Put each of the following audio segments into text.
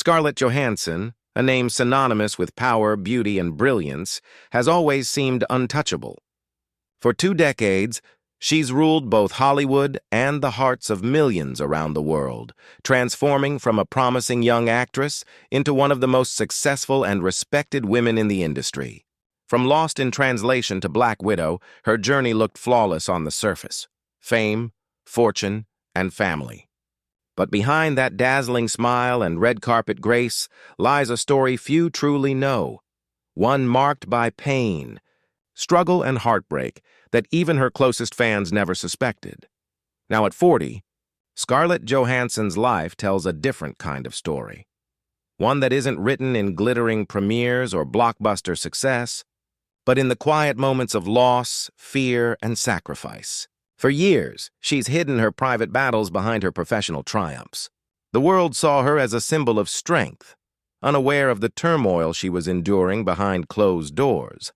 Scarlett Johansson, a name synonymous with power, beauty, and brilliance, has always seemed untouchable. For 2 decades, she's ruled both Hollywood and the hearts of millions around the world, transforming from a promising young actress into one of the most successful and respected women in the industry. From Lost in Translation to Black Widow, her journey looked flawless on the surface: fame, fortune, and family. But behind that dazzling smile and red carpet grace lies a story few truly know, one marked by pain, struggle, and heartbreak that even her closest fans never suspected. Now at 40, Scarlett Johansson's life tells a different kind of story. One that isn't written in glittering premieres or blockbuster success, but in the quiet moments of loss, fear, and sacrifice. For years, she's hidden her private battles behind her professional triumphs. The world saw her as a symbol of strength, unaware of the turmoil she was enduring behind closed doors.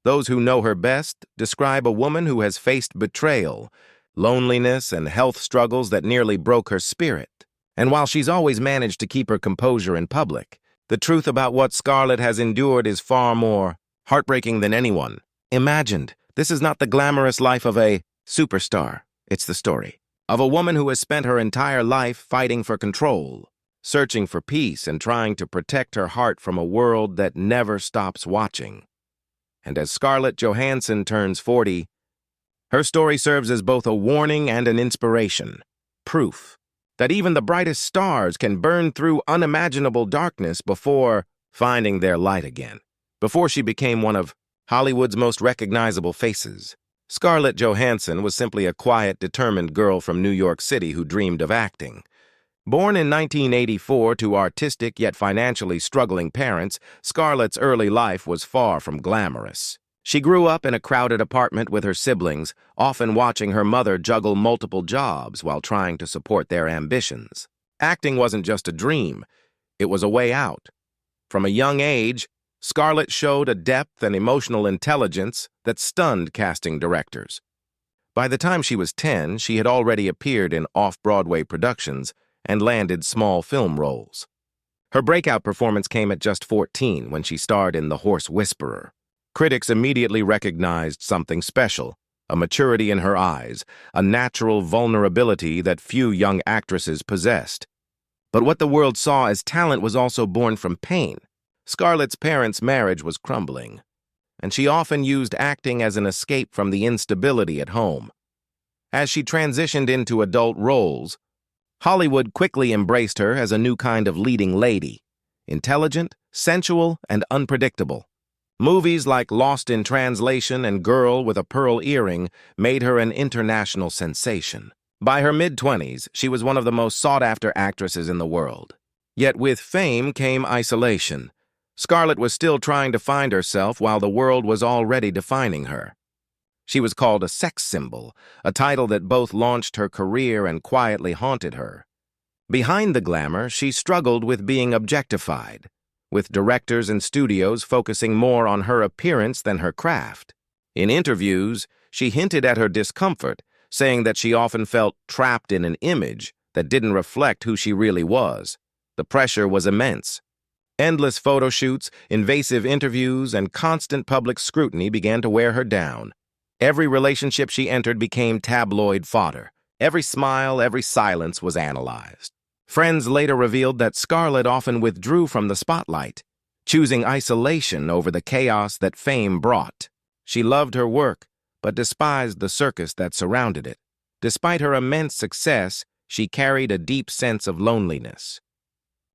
Those who know her best describe a woman who has faced betrayal, loneliness, and health struggles that nearly broke her spirit. And while she's always managed to keep her composure in public, the truth about what Scarlett has endured is far more heartbreaking than anyone imagined. This is not the glamorous life of a superstar. It's the story of a woman who has spent her entire life fighting for control, searching for peace, and trying to protect her heart from a world that never stops watching. And as Scarlett Johansson turns 40, her story serves as both a warning and an inspiration, proof that even the brightest stars can burn through unimaginable darkness before finding their light again. Before she became one of Hollywood's most recognizable faces, Scarlett Johansson was simply a quiet, determined girl from New York City who dreamed of acting. Born in 1984 to artistic yet financially struggling parents, Scarlett's early life was far from glamorous. She grew up in a crowded apartment with her siblings, often watching her mother juggle multiple jobs while trying to support their ambitions. Acting wasn't just a dream, it was a way out. From a young age, Scarlett showed a depth and emotional intelligence that stunned casting directors. By the time she was 10, she had already appeared in off-Broadway productions and landed small film roles. Her breakout performance came at just 14 when she starred in The Horse Whisperer. Critics immediately recognized something special: a maturity in her eyes, a natural vulnerability that few young actresses possessed. But what the world saw as talent was also born from pain. Scarlett's parents' marriage was crumbling, and she often used acting as an escape from the instability at home. As she transitioned into adult roles, Hollywood quickly embraced her as a new kind of leading lady: intelligent, sensual, and unpredictable. Movies like Lost in Translation and Girl with a Pearl Earring made her an international sensation. By her mid-20s, she was one of the most sought-after actresses in the world. Yet with fame came isolation. Scarlett was still trying to find herself while the world was already defining her. She was called a sex symbol, a title that both launched her career and quietly haunted her. Behind the glamour, she struggled with being objectified, with directors and studios focusing more on her appearance than her craft. In interviews, she hinted at her discomfort, saying that she often felt trapped in an image that didn't reflect who she really was. The pressure was immense. Endless photo shoots, invasive interviews, and constant public scrutiny began to wear her down. Every relationship she entered became tabloid fodder. Every smile, every silence was analyzed. Friends later revealed that Scarlett often withdrew from the spotlight, choosing isolation over the chaos that fame brought. She loved her work, but despised the circus that surrounded it. Despite her immense success, she carried a deep sense of loneliness.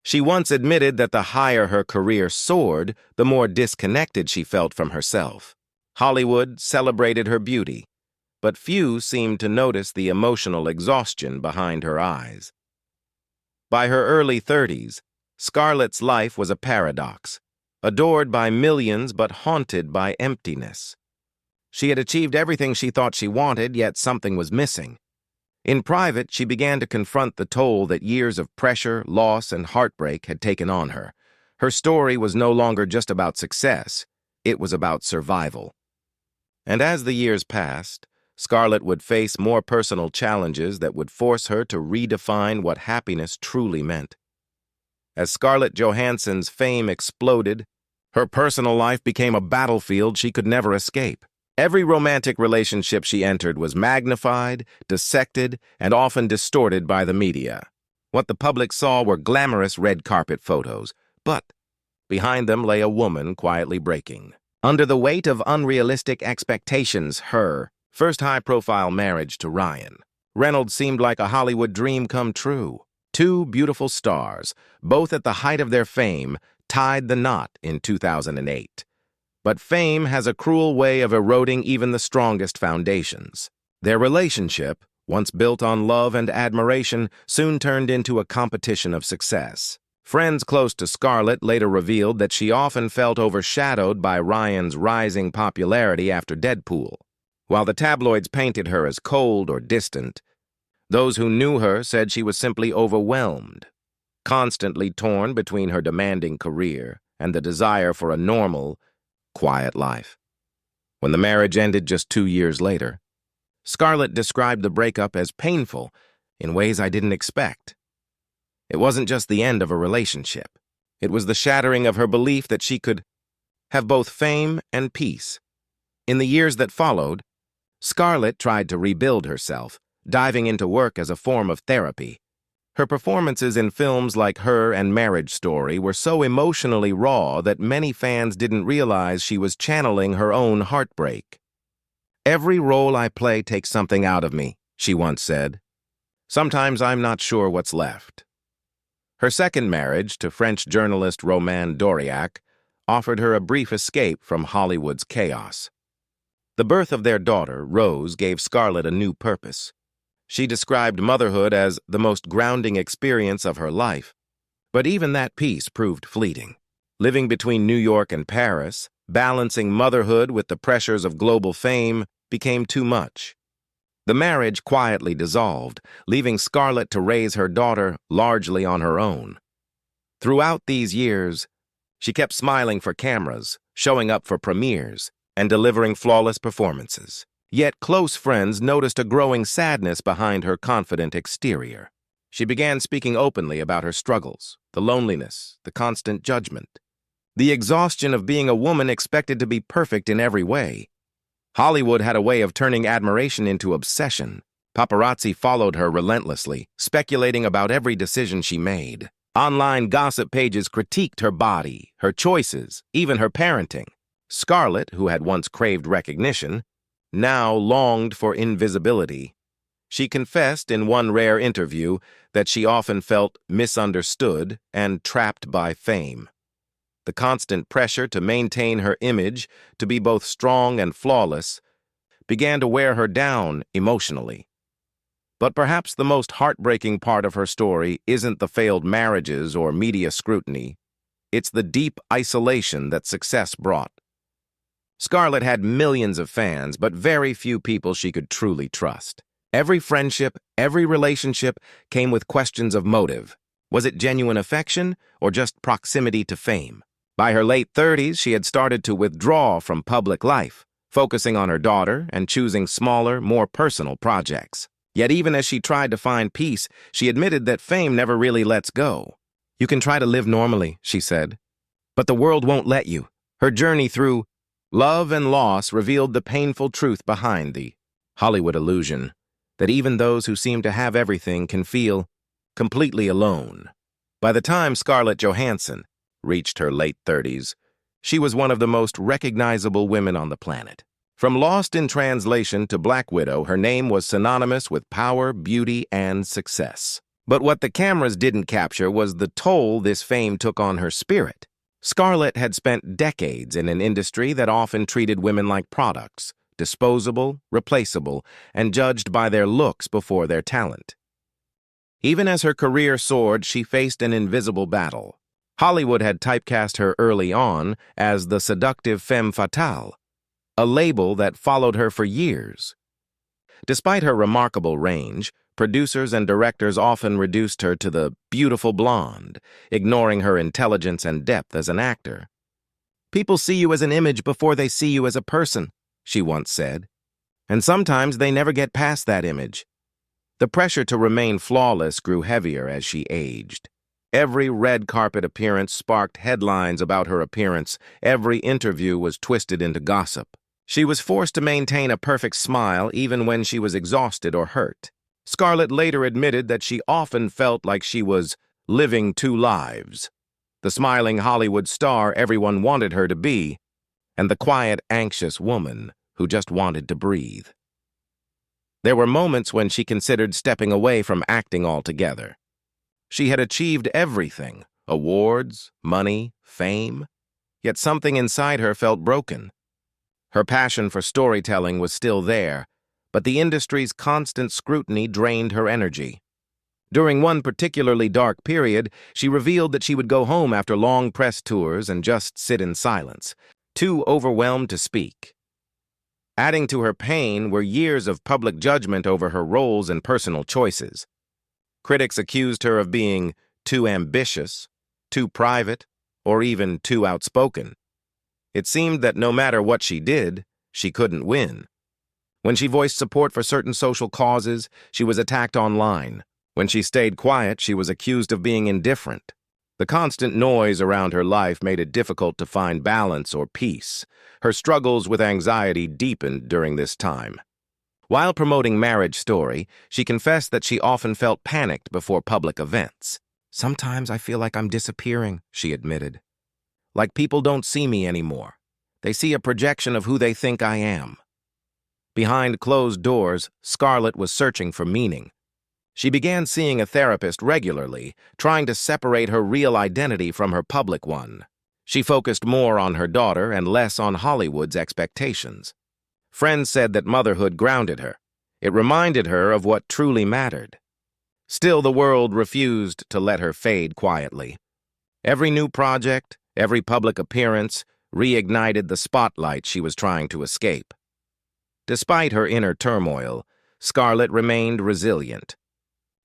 She once admitted that the higher her career soared, the more disconnected she felt from herself. Hollywood celebrated her beauty, but few seemed to notice the emotional exhaustion behind her eyes. By her early 30s, Scarlett's life was a paradox, adored by millions but haunted by emptiness. She had achieved everything she thought she wanted, yet something was missing. In private, she began to confront the toll that years of pressure, loss, and heartbreak had taken on her. Her story was no longer just about success, it was about survival. And as the years passed, Scarlett would face more personal challenges that would force her to redefine what happiness truly meant. As Scarlett Johansson's fame exploded, her personal life became a battlefield she could never escape. Every romantic relationship she entered was magnified, dissected, and often distorted by the media. What the public saw were glamorous red carpet photos, but behind them lay a woman quietly breaking. Under the weight of unrealistic expectations, her first high-profile marriage to Ryan Reynolds seemed like a Hollywood dream come true. Two beautiful stars, both at the height of their fame, tied the knot in 2008. But fame has a cruel way of eroding even the strongest foundations. Their relationship, once built on love and admiration, soon turned into a competition of success. Friends close to Scarlett later revealed that she often felt overshadowed by Ryan's rising popularity after Deadpool. While the tabloids painted her as cold or distant, those who knew her said she was simply overwhelmed, constantly torn between her demanding career and the desire for a normal, quiet life. When the marriage ended just 2 years later, Scarlett described the breakup as painful in ways I didn't expect. It wasn't just the end of a relationship. It was the shattering of her belief that she could have both fame and peace. In the years that followed, Scarlett tried to rebuild herself, diving into work as a form of therapy. Her performances in films like Her and Marriage Story were so emotionally raw that many fans didn't realize she was channeling her own heartbreak. "Every role I play takes something out of me," she once said. "Sometimes I'm not sure what's left." Her second marriage to French journalist Romain Doriac offered her a brief escape from Hollywood's chaos. The birth of their daughter, Rose, gave Scarlett a new purpose. She described motherhood as the most grounding experience of her life. But even that peace proved fleeting. Living between New York and Paris, balancing motherhood with the pressures of global fame became too much. The marriage quietly dissolved, leaving Scarlett to raise her daughter largely on her own. Throughout these years, she kept smiling for cameras, showing up for premieres, and delivering flawless performances. Yet close friends noticed a growing sadness behind her confident exterior. She began speaking openly about her struggles, the loneliness, the constant judgment, the exhaustion of being a woman expected to be perfect in every way. Hollywood had a way of turning admiration into obsession. Paparazzi followed her relentlessly, speculating about every decision she made. Online gossip pages critiqued her body, her choices, even her parenting. Scarlett, who had once craved recognition, now longed for invisibility. She confessed in one rare interview that she often felt misunderstood and trapped by fame. The constant pressure to maintain her image, to be both strong and flawless, began to wear her down emotionally. But perhaps the most heartbreaking part of her story isn't the failed marriages or media scrutiny. It's the deep isolation that success brought. Scarlett had millions of fans, but very few people she could truly trust. Every friendship, every relationship came with questions of motive. Was it genuine affection or just proximity to fame? By her late 30s, she had started to withdraw from public life, focusing on her daughter and choosing smaller, more personal projects. Yet even as she tried to find peace, she admitted that fame never really lets go. "You can try to live normally," she said, "but the world won't let you." Her journey through love and loss revealed the painful truth behind the Hollywood illusion, that even those who seem to have everything can feel completely alone. By the time Scarlett Johansson reached her late 30s, she was one of the most recognizable women on the planet. From Lost in Translation to Black Widow, her name was synonymous with power, beauty, and success. But what the cameras didn't capture was the toll this fame took on her spirit. Scarlett had spent decades in an industry that often treated women like products, disposable, replaceable, and judged by their looks before their talent. Even as her career soared, she faced an invisible battle. Hollywood had typecast her early on as the seductive femme fatale, a label that followed her for years. Despite her remarkable range, producers and directors often reduced her to the beautiful blonde, ignoring her intelligence and depth as an actor. "People see you as an image before they see you as a person," she once said. And sometimes they never get past that image. The pressure to remain flawless grew heavier as she aged. Every red carpet appearance sparked headlines about her appearance. Every interview was twisted into gossip. She was forced to maintain a perfect smile even when she was exhausted or hurt. Scarlett later admitted that she often felt like she was living two lives: the smiling Hollywood star everyone wanted her to be, and the quiet, anxious woman who just wanted to breathe. There were moments when she considered stepping away from acting altogether. She had achieved everything: awards, money, fame. Yet something inside her felt broken. Her passion for storytelling was still there, but the industry's constant scrutiny drained her energy. During one particularly dark period, she revealed that she would go home after long press tours and just sit in silence, too overwhelmed to speak. Adding to her pain were years of public judgment over her roles and personal choices. Critics accused her of being too ambitious, too private, or even too outspoken. It seemed that no matter what she did, she couldn't win. When she voiced support for certain social causes, she was attacked online. When she stayed quiet, she was accused of being indifferent. The constant noise around her life made it difficult to find balance or peace. Her struggles with anxiety deepened during this time. While promoting Marriage Story, she confessed that she often felt panicked before public events. "Sometimes I feel like I'm disappearing," she admitted. "Like people don't see me anymore. They see a projection of who they think I am." Behind closed doors, Scarlett was searching for meaning. She began seeing a therapist regularly, trying to separate her real identity from her public one. She focused more on her daughter and less on Hollywood's expectations. Friends said that motherhood grounded her. It reminded her of what truly mattered. Still, the world refused to let her fade quietly. Every new project, every public appearance, reignited the spotlight she was trying to escape. Despite her inner turmoil, Scarlett remained resilient.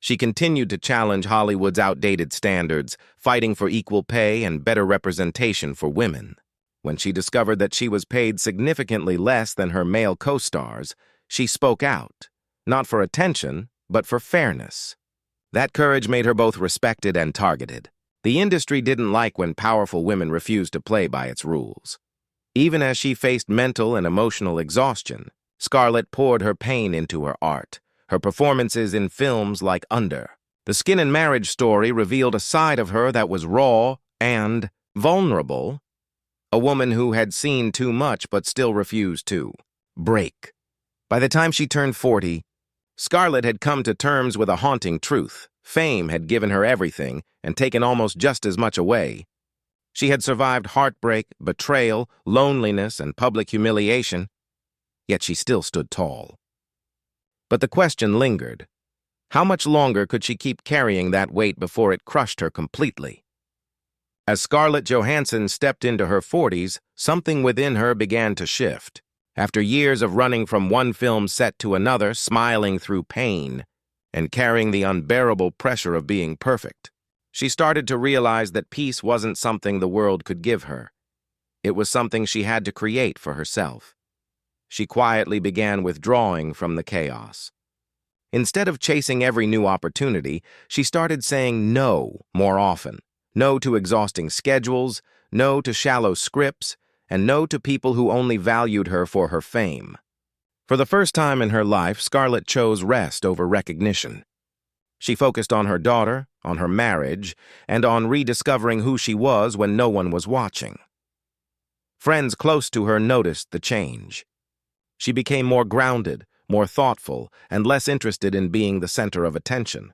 She continued to challenge Hollywood's outdated standards, fighting for equal pay and better representation for women. When she discovered that she was paid significantly less than her male co-stars, she spoke out, not for attention, but for fairness. That courage made her both respected and targeted. The industry didn't like when powerful women refused to play by its rules. Even as she faced mental and emotional exhaustion, Scarlett poured her pain into her art. Her performances in films like Under. The Skin and Marriage Story revealed a side of her that was raw and vulnerable, a woman who had seen too much but still refused to break. By the time she turned 40, Scarlett had come to terms with a haunting truth. Fame had given her everything and taken almost just as much away. She had survived heartbreak, betrayal, loneliness, and public humiliation, yet she still stood tall. But the question lingered. How much longer could she keep carrying that weight before it crushed her completely? As Scarlett Johansson stepped into her 40s, something within her began to shift. After years of running from one film set to another, smiling through pain, and carrying the unbearable pressure of being perfect, she started to realize that peace wasn't something the world could give her. It was something she had to create for herself. She quietly began withdrawing from the chaos. Instead of chasing every new opportunity, she started saying no more often. No to exhausting schedules, no to shallow scripts, and no to people who only valued her for her fame. For the first time in her life, Scarlett chose rest over recognition. She focused on her daughter, on her marriage, and on rediscovering who she was when no one was watching. Friends close to her noticed the change. She became more grounded, more thoughtful, and less interested in being the center of attention.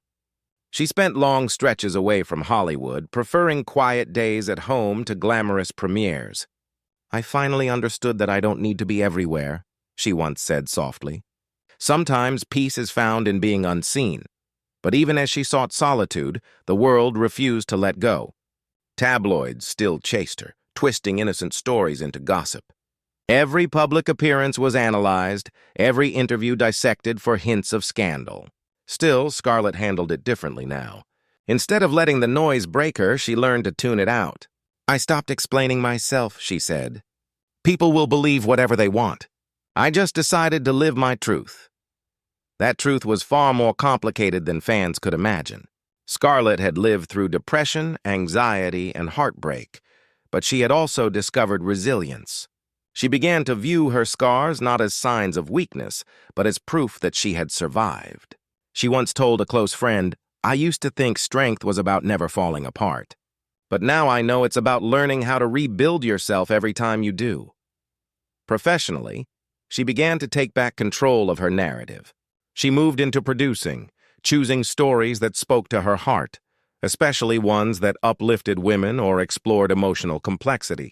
She spent long stretches away from Hollywood, preferring quiet days at home to glamorous premieres. "I finally understood that I don't need to be everywhere," she once said softly. Sometimes peace is found in being unseen. But even as she sought solitude, the world refused to let go. Tabloids still chased her, twisting innocent stories into gossip. Every public appearance was analyzed, every interview dissected for hints of scandal. Still, Scarlett handled it differently now. Instead of letting the noise break her, she learned to tune it out. "I stopped explaining myself," she said. "People will believe whatever they want. I just decided to live my truth." That truth was far more complicated than fans could imagine. Scarlett had lived through depression, anxiety, and heartbreak, but she had also discovered resilience. She began to view her scars not as signs of weakness, but as proof that she had survived. She once told a close friend, "I used to think strength was about never falling apart. But now I know it's about learning how to rebuild yourself every time you do." Professionally, she began to take back control of her narrative. She moved into producing, choosing stories that spoke to her heart, especially ones that uplifted women or explored emotional complexity.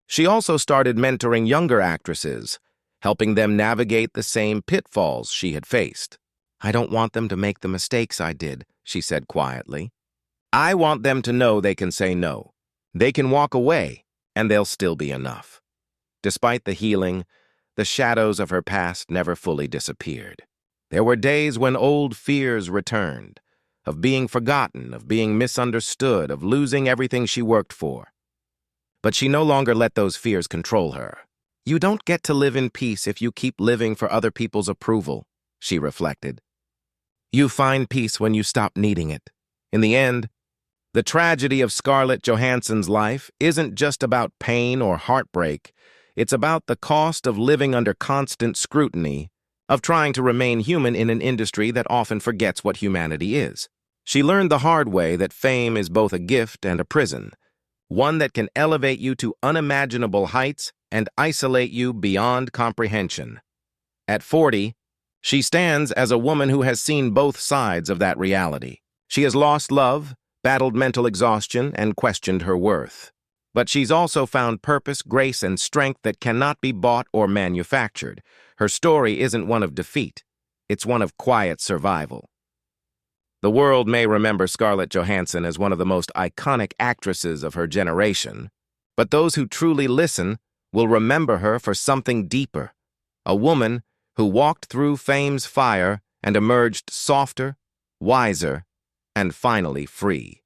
She also started mentoring younger actresses, helping them navigate the same pitfalls she had faced. "I don't want them to make the mistakes I did," she said quietly. "I want them to know they can say no. They can walk away, and they'll still be enough." Despite the healing, the shadows of her past never fully disappeared. There were days when old fears returned, of being forgotten, of being misunderstood, of losing everything she worked for. But she no longer let those fears control her. "You don't get to live in peace if you keep living for other people's approval," she reflected. "You find peace when you stop needing it." In the end, the tragedy of Scarlett Johansson's life isn't just about pain or heartbreak. It's about the cost of living under constant scrutiny, of trying to remain human in an industry that often forgets what humanity is. She learned the hard way that fame is both a gift and a prison, one that can elevate you to unimaginable heights and isolate you beyond comprehension. At 40, she stands as a woman who has seen both sides of that reality. She has lost love, battled mental exhaustion, and questioned her worth. But she's also found purpose, grace, and strength that cannot be bought or manufactured. Her story isn't one of defeat. It's one of quiet survival. The world may remember Scarlett Johansson as one of the most iconic actresses of her generation, but those who truly listen will remember her for something deeper, a woman who walked through fame's fire and emerged softer, wiser, and finally free.